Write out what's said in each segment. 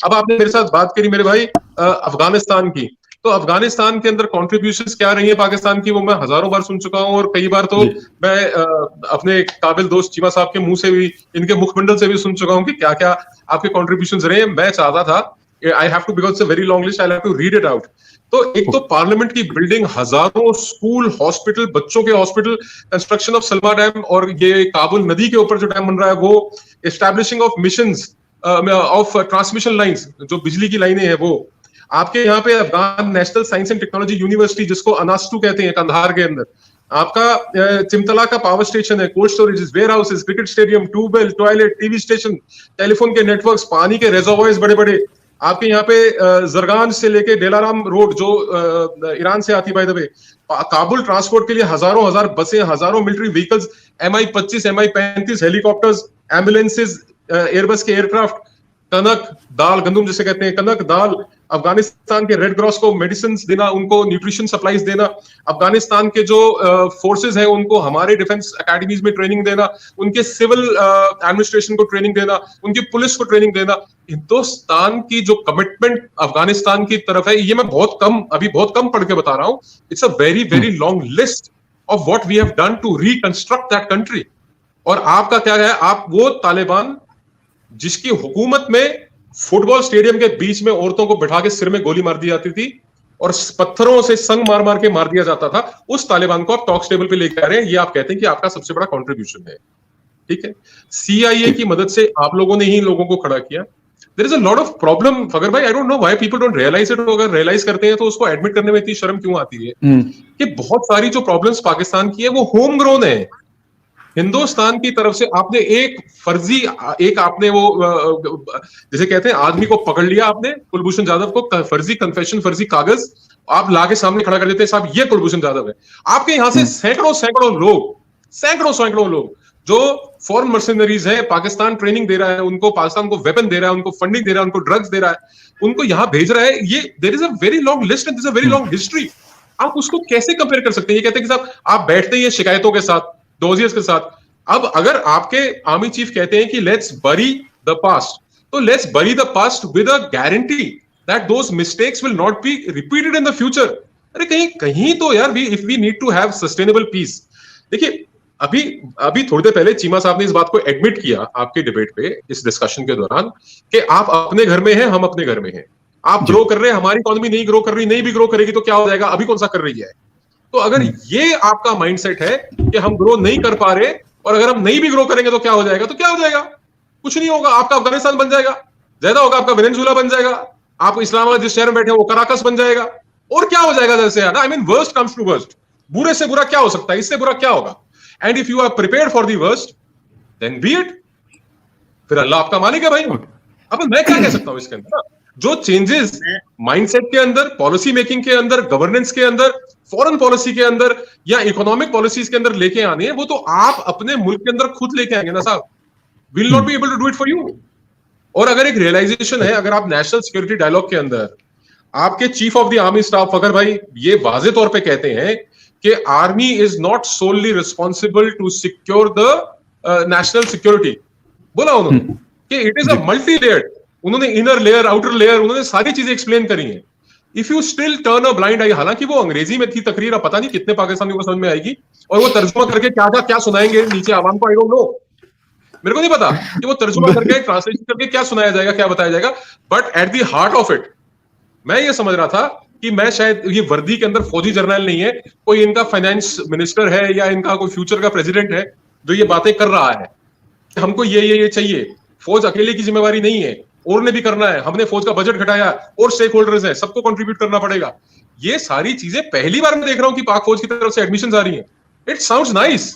अब आपने मेरे साथ बात करी मेरे भाई अफगानिस्तान की, तो अफगानिस्तान के अंदर कॉन्ट्रीब्यूशंस क्या रही है पाकिस्तान की, वो मैं हजारों बार सुन चुका हूं, और कई बार तो मैं अपने काबिल दोस्त चीमा साहब के मुंह से भी, इनके मुखमंडल से भी सुन चुका हूं कि क्या क्या आपके कॉन्ट्रीब्यूशंस रहे हैं। मैं चाहता था, I have to, because it's a very long list, I have to read it out. तो एक तो पार्लियामेंट की बिल्डिंग, हजारों स्कूल, हॉस्पिटल, बच्चों के hospital, construction of Salma dam, और ये काबुल नदी के ऊपर जो डैम बन रहा है वो, establishing of missions of transmission lines, जो बिजली की लाइनें हैं वो। आपके यहाँ पे Afghan national science and technology university, जिसको अनास्टू कहते हैं, कंधार के अंदर। आपका चिमतला का पावर स्टेशन है, cold storage, warehouses, cricket stadium, tubewell, toilet, TV station, telephone के नेटवर्क्स, पानी के रिजर्वॉयर्स बड़े बड़े। आपके यहाँ पे जरगान से लेके डेलाराम रोड, जो ईरान से आती, by the way, Kabul transport के लिए हजारों हजार बसें, हजारों military vehicles, MI-25, MI-35 helicopters, ambulances, Airbus के एयरक्राफ्ट, कनक दाल, गंदुम जिसे कहते हैं, कनक दाल, अफगानिस्तान के रेड क्रॉस को मेडिसिन देना, उनको न्यूट्रिशन सप्लाईज देना, अफगानिस्तान के जो फोर्सेस हैं उनको हमारे डिफेंस एकेडमीज में ट्रेनिंग देना, उनके सिविल एडमिनिस्ट्रेशन को ट्रेनिंग देना, उनकी पुलिस को ट्रेनिंग देना। हिंदुस्तान की जो कमिटमेंट अफगानिस्तान की तरफ है, ये मैं अभी बहुत कम पढ़ के बता रहा हूं। It's a very very long list of what we have done to reconstruct that country. और आपका क्या है, आप वो तालिबान जिसकी हुकूमत में फुटबॉल स्टेडियम के बीच में औरतों को बिठा के सिर में गोली मार दी जाती थी और पत्थरों से संग मार मार के मार दिया जाता था, उस तालिबान को आप टॉक्स टेबल पे लेकर आ रहे हैं। ये आप कहते हैं कि आपका सबसे बड़ा कंट्रीब्यूशन है। ठीक है, CIA की मदद से आप लोगों ने ही लोगों को खड़ा किया। There is a lot of problem फगर भाई, I don't know why people don't realise it. अगर रियलाइज करते हैं तो उसको एडमिट करने में इतनी शर्म क्यों आती है कि बहुत सारी जो प्रॉब्लम्स पाकिस्तान की है वो होम ग्रोन है। हिंदुस्तान की तरफ से आपने आपने वो जैसे कहते हैं, आदमी को पकड़ लिया आपने, कुलभूषण जाधव को, फर्जी कन्फेशन, फर्जी कागज आप लाके सामने खड़ा कर देते हैं, साहब ये कुलभूषण जाधव है। आपके यहां से सैकड़ों लोग जो फॉरेन मर्सिनरीज है, पाकिस्तान ट्रेनिंग दे रहा है उनको, पाकिस्तान को वेपन दे रहा है, उनको फंडिंग दे रहा है, उनको ड्रग्स दे रहा है, उनको यहां भेज रहा है। ये there is a very long list and there is a very long history. आप उसको कैसे कंपेयर कर सकते हैं? ये कहते हैं कि साहब आप बैठते ही शिकायतों के साथ, डोजियर्स के साथ। अब अगर आपके आर्मी चीफ कहते हैं कि लेट्स बरी द पास्ट, तो let's bury the past with a guarantee that those mistakes will not be repeated in the future. अरे कहीं कहीं तो यार, if we need to have sustainable peace. देखिए, अभी थोड़ी देर पहले चीमा साहब ने इस बात को एडमिट किया आपके डिबेट पे, इस डिस्कशन के दौरान, कि आप अपने घर में हैं, हम अपने घर में हैं। आप ग्रो कर रहे हैं, हमारी इकोनॉमी नहीं ग्रो कर रही, नहीं भी ग्रो करेगी तो क्या हो जाएगा, अभी कौन सा कर रही है। तो अगर ये आपका माइंडसेट है कि हम ग्रो नहीं कर पा रहे, और अगर हम नहीं भी ग्रो करेंगे तो क्या हो जाएगा, तो क्या हो जाएगा, कुछ नहीं होगा। आपका अफगानिस्तान बन जाएगा, ज्यादा होगा आपका वेनेजुएला बन जाएगा, आप इस्लामाबाद जिस शहर में बैठे हैं वो कराकस बन जाएगा, और क्या हो जाएगा जैसे, I mean worst comes to worst, बुरे से बुरा क्या हो सकता है, इससे बुरा क्या होगा। And if you are prepared for the worst then be it, फिर अल्लाह आपका मालिक है भाई। अब मैं क्या कह सकता हूं इसके अंदर, जो चेंजेस माइंडसेट के अंदर, पॉलिसी मेकिंग के अंदर, गवर्नेंस के अंदर, फॉरेन पॉलिसी के अंदर या इकोनॉमिक पॉलिसीज के अंदर लेके आने हैं, वो तो आप अपने मुल्क के अंदर खुद लेके आएंगे ना साहब। Will not be able to do it for you. और अगर एक रियलाइजेशन है, अगर आप नेशनल सिक्योरिटी डायलॉग के अंदर आपके chief of the army staff अगर भाई ये वाजे तौर पे कहते हैं कि army is not solely responsible to secure the national security, बोला उन्होंने कि it is a multi layered, उन्होंने इनर लेयर, आउटर लेयर, उन्होंने सारी चीजें एक्सप्लेन करी हैं। If you still turn a blind eye, हालांकि वो अंग्रेजी में थी तकरीर, पता नहीं कितने पाकिस्तानियों को समझ में आएगी, और वो तर्जुमा करके क्या सुनाएंगे नीचे आवाम को, आई डोंट नो, मेरे को नहीं पता कि वो तर्जुमा करके, ट्रांसलेशन करके क्या सुनाया जाएगा, क्या बताया जाएगा। But at the heart of it मैं ये समझ रहा था कि मैं शायद, ये वर्दी के अंदर फौजी जर्नल नहीं है, कोई इनका फाइनेंस मिनिस्टर है या इनका कोई फ्यूचर का प्रेसिडेंट है जो ये बातें कर रहा है, हमको ये चाहिए। फौज अकेले की जिम्मेवारी नहीं है, और ने भी करना है, हमने फौज का बजट घटाया, और स्टेक होल्डर्स है, सबको कंट्रीब्यूट करना पड़ेगा। ये सारी चीजें पहली बार मैं देख रहा हूं कि पाक फौज की तरफ से एडमिशंस आ रही हैं। It sounds nice,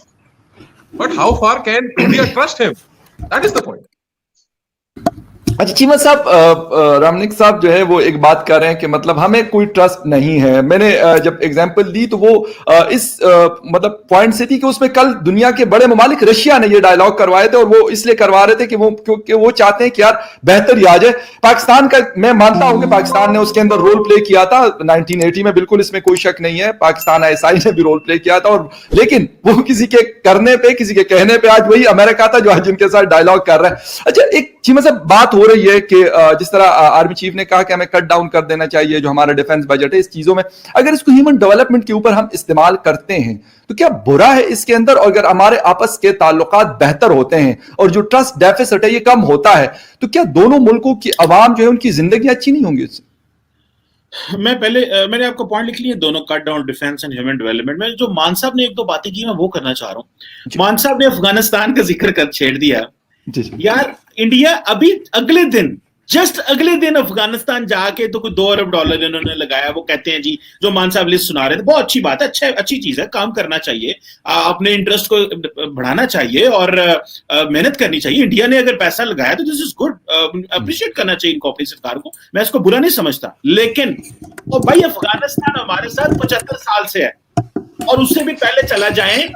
but how far can India trust him, that is the point. अच्छा चीमा साहब, रामनिक साहब जो है वो एक बात कर रहे हैं कि मतलब हमें कोई ट्रस्ट नहीं है। मैंने जब एग्जांपल दी तो वो इस मतलब पॉइंट से थी कि उसमें कल दुनिया के बड़े ममालिक, रशिया ने ये डायलॉग करवाए थे, और वो इसलिए करवा रहे थे कि वो चाहते हैं कि यार बेहतर ही आ जाए। पाकिस्तान का मैं मानता हूं कि पाकिस्तान ने उसके अंदर रोल प्ले किया था 1980 में, बिल्कुल इसमें कोई शक नहीं है। पाकिस्तान ISI ने भी रोल प्ले किया था, और लेकिन वो किसी के करने पे, किसी के कहने पे आज वही अमेरिका था जो आज जिनके साथ डायलॉग कर रहा है। अच्छा, एक चीमा साहब, बात हो रही है कि जिस तरह आर्मी चीफ ने कहा कि हमें कट डाउन कर देना चाहिए जो हमारा डिफेंस बजट है इस चीजों में, अगर इसको ह्यूमन डेवलपमेंट के ऊपर हम इस्तेमाल करते हैं तो क्या बुरा है इसके अंदर? और अगर हमारे आपस के ताल्लुकात बेहतर होते हैं और जो ट्रस्ट डेफिसिट है ये कम होता है, तो क्या दोनों मुल्कों की आवाम जो है उनकी जिंदगी अच्छी नहीं होंगी इससे? मैंने आपको पॉइंट लिख लिए दोनों, cut down defence and human development में। जो मान साहब ने एक दो बातें की मैं वो करना चाह रहा हूँ। मान साहब ने अफगानिस्तान का जिक्र कर छेड़ दिया। जी। यार इंडिया अभी अगले दिन, जस्ट अगले दिन अफगानिस्तान जाके तो कोई $2 अरब इन्होंने लगाया। वो कहते हैं जी, जो मान साहब लिस्ट सुना रहे थे, बहुत अच्छी बात है, अच्छी चीज है, काम करना चाहिए, अपने इंटरेस्ट को बढ़ाना चाहिए और मेहनत करनी चाहिए। इंडिया ने अगर पैसा लगाया तो दिस इज गुड, अप्रिशिएट करना चाहिए इनको, अपनी सरकार को, मैं इसको बुरा नहीं समझता। लेकिन और भाई अफगानिस्तान हमारे साथ 75 साल से है, और उससे भी पहले चला जाए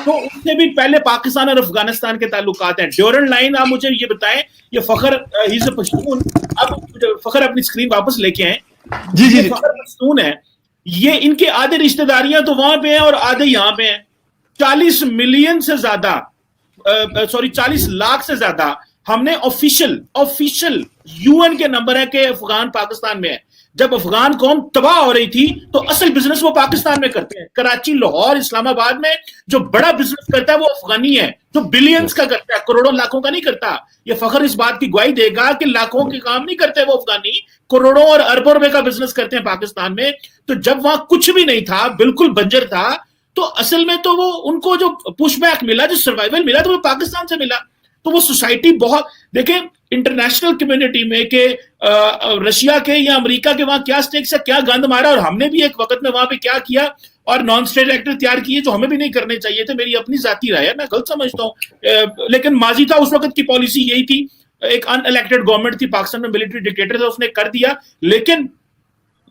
तो उससे भी पहले पाकिस्तान और अफगानिस्तान के ताल्लुकात हैं। ड्यूरंट लाइन, आप मुझे ये बताएं, ये फखर ही इज अ पश्तून, अब फखर अपनी स्क्रीन वापस लेके आए। जी, फखर पश्तून है, ये इनके आधे रिश्तेदारियां तो वहां पे हैं और आधे यहां पे हैं। 40 मिलियन से ज्यादा, 40 लाख से ज्यादा हमने ऑफिशियल यूएन के नंबर है कि अफगान पाकिस्तान में है। जब अफगान कौम तबाह हो रही थी तो असल बिजनेस वो पाकिस्तान में करते हैं। कराची, लाहौर, इस्लामाबाद में जो बड़ा बिजनेस करता है वो अफगानी है, जो बिलियंस का करता है, करोड़ों लाखों का नहीं करता। ये फखर इस बात की गवाही देगा कि लाखों के काम नहीं करते वो अफगानी, करोड़ों और अरबों रुपए का बिजनेस करते हैं पाकिस्तान में। तो जब वहां कुछ भी नहीं था, बिल्कुल बंजर था, तो असल में तो वो उनको जो पुशबैक मिला, जो सर्वाइवल मिला, तो वो पाकिस्तान से मिला। तो वो सोसाइटी बहुत, देखें इंटरनेशनल कम्युनिटी में के रशिया के या अमेरिका के वहां क्या स्टेक्स है, क्या गंद मारा, और हमने भी एक वक्त में वहां पे क्या किया और नॉन स्टेट एक्टर तैयार किए जो हमें भी नहीं करने चाहिए थे। मेरी अपनी जाती राय है, मैं गलत समझता हूं, लेकिन माजी था उस वक्त की पॉलिसी यही थी। एक अनइलेक्टेड गवर्नमेंट थी पाकिस्तान में, मिलिट्री डिक्टेटर था, उसने कर दिया। लेकिन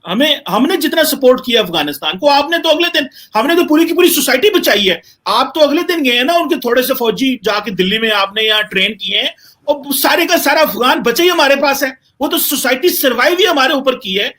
हमने जितना सपोर्ट किया अफगानिस्तान को, आपने तो अगले दिन, हमने तो पूरी की पूरी सोसाइटी बचाई है। आप तो अगले दिन गए हैं ना, उनके थोड़े से फौजी जाके दिल्ली में आपने यहाँ ट्रेन किए हैं, और सारे का सारा अफगान बचे ही हमारे पास है। वो तो सोसाइटी सर्वाइव ही हमारे ऊपर की है,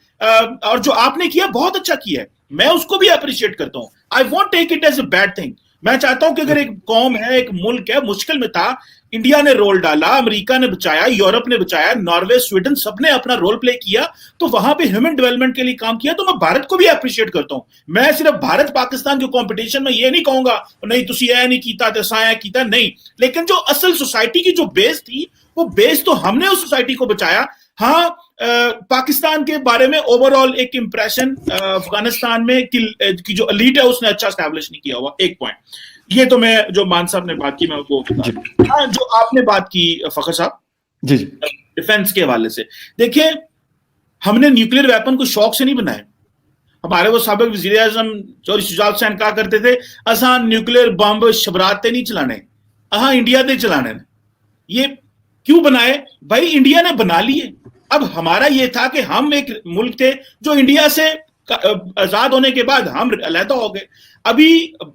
और जो आपने किया बहुत अच्छा किया है, मैं उसको भी अप्रिशिएट करता हूं। I won't take it as a bad thing. मैं चाहता हूं कि अगर एक कौम है, एक मुल्क है, मुश्किल में था, इंडिया ने रोल डाला, अमेरिका ने बचाया, यूरोप ने बचाया, नॉर्वे, स्वीडन, सबने अपना रोल प्ले किया, तो वहां पे ह्यूमन डेवलपमेंट के लिए काम किया। तो मैं भारत को भी अप्रिशिएट करता हूं। मैं सिर्फ भारत पाकिस्तान के कंपटीशन में ये नहीं कहूंगा नहीं तुसी ऐ नहीं कीता ते साया कीता, नहीं, लेकिन जो असल सोसाइटी की जो बेस थी, वो बेस तो हमने उस सोसाइटी को बचाया। हाँ, पाकिस्तान के बारे में ओवरऑल एक इंप्रेशन अफगानिस्तान में कि जो एलीट है उसने अच्छा एस्टैब्लिश नहीं किया हुआ, एक पॉइंट ये तो मैं, जो मान साहब ने बात की मैं वो, हाँ जो आपने बात की फखर साहब जी डिफेंस के हवाले से, देखिए हमने न्यूक्लियर वेपन को शौक से नहीं बनाया। हमारे वो साबिक वजीर आजम चौधरी शुजात हुसैन कहा करते थे, असा न्यूक्लियर बम शबराते नहीं चलाने, अहा इंडिया दे चलाने। ये क्यों बनाए भाई? इंडिया ने बना लिए। अब हमारा ये था कि हम एक मुल्क थे जो इंडिया से आजाद होने के बाद हम अलहदा हो गए। अभी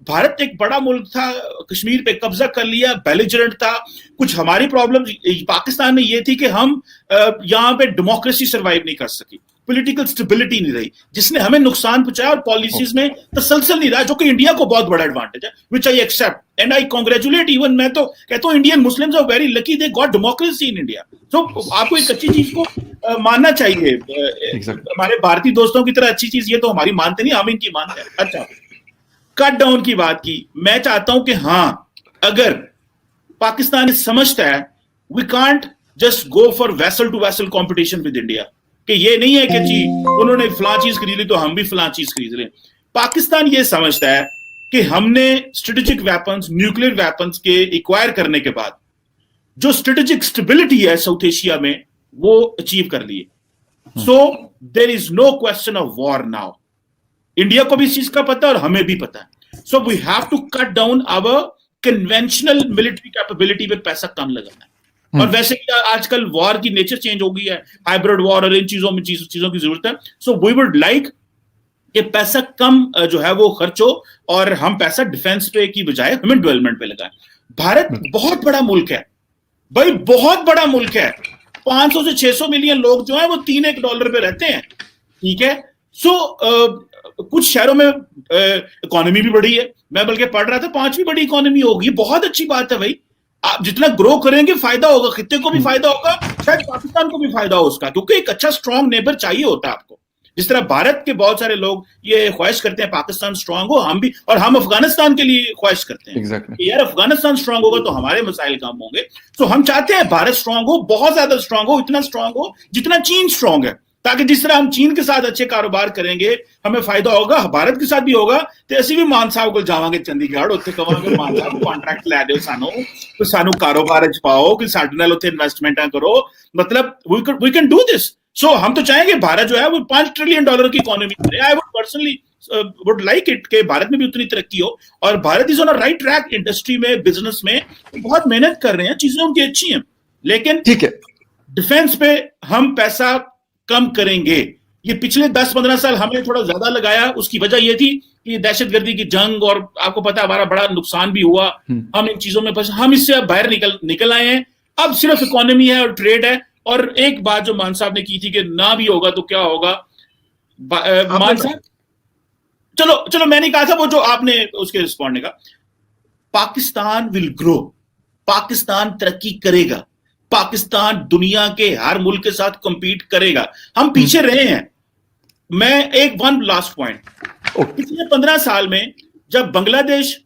भारत एक बड़ा मुल्क था, कश्मीर पे कब्जा कर लिया, बेलिजरेंट था। कुछ हमारी प्रॉब्लम पाकिस्तान में ये थी कि हम यहाँ पे डेमोक्रेसी सर्वाइव नहीं कर सकी, पॉलिटिकल स्टेबिलिटी नहीं रही, जिसने हमें नुकसान पहुंचाया, और पॉलिसीज में तसलसल नहीं रहा, जो कि इंडिया को बहुत बड़ा एडवांटेज है, which I accept and I congratulate. Even मैं तो कहता हूँ Indian Muslims are very lucky, they got democracy in India. तो आपको एक अच्छी चीज को मानना चाहिए। हमारे भारतीय दोस्तों की तरह अच्छी चीज ये तो हमारी मानते नहीं, हम इनकी मानते हैं। अच्छा, कट डाउन की बात की, मैं चाहता हूं कि हाँ, अगर पाकिस्तान समझता है we can't just go for vessel to vessel competition with India, कि ये नहीं है कि जी उन्होंने फलां चीज खरीद ली तो हम भी फलां चीज खरीद लें। पाकिस्तान ये समझता है कि हमने स्ट्रेटेजिक वेपन्स, न्यूक्लियर वेपन्स के एक्वायर करने के बाद जो स्ट्रेटेजिक स्टेबिलिटी है साउथ एशिया में, वो अचीव कर लिए। So there is no question of war now. India को भी इस चीज का पता है और हमें भी पता है। So we have to cut down our conventional military capability पे पैसा कम लगाना है। और वैसे भी आजकल वॉर की नेचर चेंज हो गई है, हाइब्रिड वॉर और इन चीजों की जरूरत है। सो वी वुड लाइक कि पैसा कम जो है वो खर्च हो और हम पैसा डिफेंस पे की बजाय ह्यूमन डेवलपमेंट पे लगाएं। भारत बहुत बड़ा मुल्क है भाई, बहुत बड़ा मुल्क है। 500 से 600 मिलियन लोग जो है वो $3-1 पे रहते हैं, ठीक है। सो कुछ शहरों में इकोनॉमी भी बढ़ी है, मैं बल्कि पढ़ रहा था 5वीं बड़ी इकोनॉमी होगी, बहुत अच्छी बात है भाई। आप जितना ग्रो करेंगे फायदा होगा, खित्ते को भी फायदा होगा, शायद पाकिस्तान को भी फायदा हो उसका, क्योंकि एक अच्छा स्ट्रांग नेबर चाहिए होता है आपको। जिस तरह भारत के बहुत सारे लोग ये ख्वाहिश करते हैं पाकिस्तान स्ट्रांग हो, हम भी, और हम अफगानिस्तान के लिए ख्वाहिश करते हैं कि यार अफगानिस्तान स्ट्रांग होगा तो हमारे मसाइल कम होंगे। तो हम चाहते हैं भारत स्ट्रांग हो, बहुत ज्यादा स्ट्रांग हो, इतना स्ट्रांग हो जितना चीन स्ट्रांग है, ताकि जिस तरह हम चीन के साथ अच्छे कारोबार करेंगे हमें फायदा होगा, भारत के साथ भी होगा। तो ऐसे भी मान साहब को जावांगे चंडीगढ़, उत्थे कहांगे मान साहब कॉन्ट्रैक्ट लै दिओ सानू, तो सानू कारोबार च पाओ कि साडे नाल उत्थे इन्वेस्टमेंटां करो, मतलब वी कैन डू दिस। सो हम तो चाहेंगे भारत जो है वो $5 ट्रिलियन की इकोनॉमी करे। I would personally would like it कि भारत में भी उतनी तरक्की हो, और Bharat is on a right track industry में, बिजनेस में बहुत मेहनत कर रहे हैं, चीजें उनकी अच्छी हैं, लेकिन ठीक है, डिफेंस पे हम पैसा कम करेंगे। ये पिछले 10-15 साल हमने थोड़ा ज्यादा लगाया, उसकी वजह ये थी कि दहशतगर्दी की जंग, और आपको पता है हमारा बड़ा नुकसान भी हुआ, हम इन चीजों में फंसे। हम इससे अब बाहर निकल आए हैं, अब सिर्फ इकोनॉमी है और ट्रेड है। और एक बात जो मान साहब ने की थी कि ना भी होगा तो क्या होगा, मान साहब चलो मैंने कहा था वो जो आपने उसके रिस्पॉन्ड का, पाकिस्तान विल ग्रो, पाकिस्तान तरक्की करेगा, पाकिस्तान दुनिया के हर मुल्क के साथ कंपीट करेगा। हम पीछे रहे हैं। मैं एक वन लास्ट पॉइंट, पिछले 15 साल में जब बांग्लादेश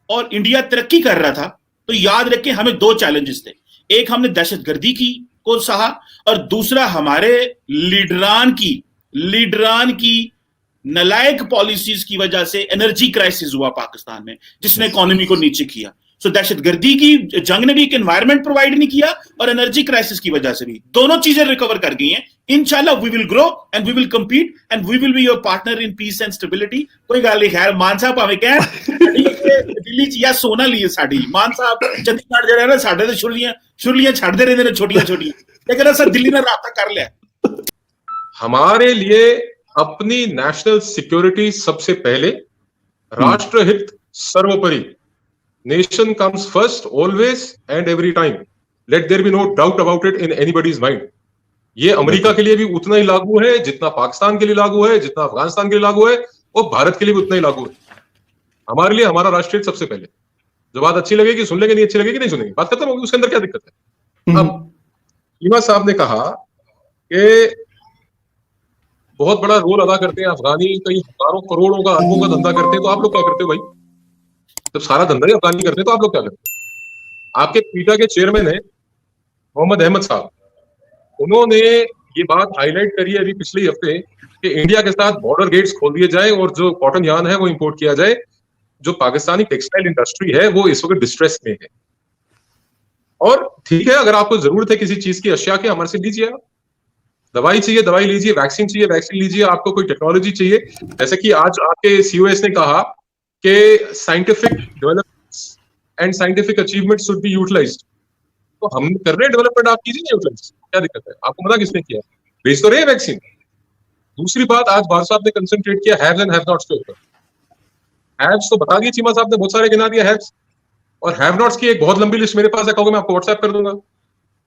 और इंडिया तरक्की कर रहा था तो याद रखें हमें 2 चैलेंजेस थे। एक हमने दहशतगर्दी को सहा, और दूसरा हमारे लीडरान की नलायक पॉलिसीज की वजह से एनर्जी क्राइसिस हुआ पाकिस्तान में, जिसने इकोनॉमी को नीचे किया। सो दहशतगर्दी की जंग ने भी एक एनवायरनमेंट प्रोवाइड नहीं किया, और एनर्जी क्राइसिस की वजह से भी दोनों चीजें रिकवर कर गई हैं। इंशाल्लाह we will grow and we will compete and we will be your partner in peace and stability. कोई गल नहीं, खैर मान साहब भावें कह दिल्ली च या सोना लिए साडी, मान साहब चंडीगढ़ जड़ा ना साडे ते छुरलियां छड्डदे रहंदे ने छोटियां, लेकिन असां दिल्ली नाल राबता कर लिया। हमारे लिए अपनी नेशनल सिक्योरिटी सबसे पहले, राष्ट्रहित सर्वोपरि, nation comes first always and every time, let there be no doubt about it in anybody's mind. ये अमेरिका के लिए भी उतना ही लागू है जितना पाकिस्तान के लिए लागू है, जितना अफगानिस्तान के लिए लागू है, और भारत के लिए भी उतना ही लागू है। हमारे लिए हमारा राष्ट्रहित सबसे पहले। जो बात अच्छी लगेगी सुन लेंगे, नहीं अच्छी लगेगी नहीं सुनेंगे, बात खत्म होगी, उसके अंदर क्या दिक्कत है। अब हीमा साहब ने कहा कि बहुत बड़ा रोल अदा करते हैं अफगानी, कई हजारों करोड़ों का, अरबों का धंधा करते हैं, तो आप लोग क्या करते हो भाई? जब सारा धंधा ही अफगानी करते हैं तो आप लोग क्या करते हो? आपके पीटा के चेयरमैन है मोहम्मद अहमद साहब, उन्होंने ये बात हाईलाइट करी है अभी पिछले हफ्ते कि इंडिया के साथ बॉर्डर गेट्स खोल दिए जाए और जो कॉटन यार्न है वो इंपोर्ट किया जाए। जो पाकिस्तानी टेक्सटाइल इंडस्ट्री है वो इस वक्त डिस्ट्रेस में है, और ठीक है, अगर आपको जरूरत है किसी चीज की, अशिया की, हमारे से लीजिए। दवाई चाहिए दवाई लीजिए, वैक्सीन चाहिए वैक्सीन लीजिए, आपको कोई टेक्नोलॉजी चाहिए, जैसे कि आज आपके सीओएस ने कहा कि scientific developments and scientific achievement should be utilised, तो हम कर रहे हैं डेवलपमेंट, आप कीजिए यूटिलाइज, क्या दिक्कत है? आपको मना किसने किया? भेज तो रहे हैं वैक्सीन। दूसरी बात, आज भारत साहब ने कंसंट्रेट किया हैव्स एंड हैव नॉट्स के ऊपर। हैव्स तो बता दिए, चीमा साहब ने बहुत सारे गिना दिए हैव्स, और हैव नॉट्स की एक बहुत लंबी लिस्ट मेरे पास है, कहोगे मैं आपको व्हाट्सएप कर दूंगा।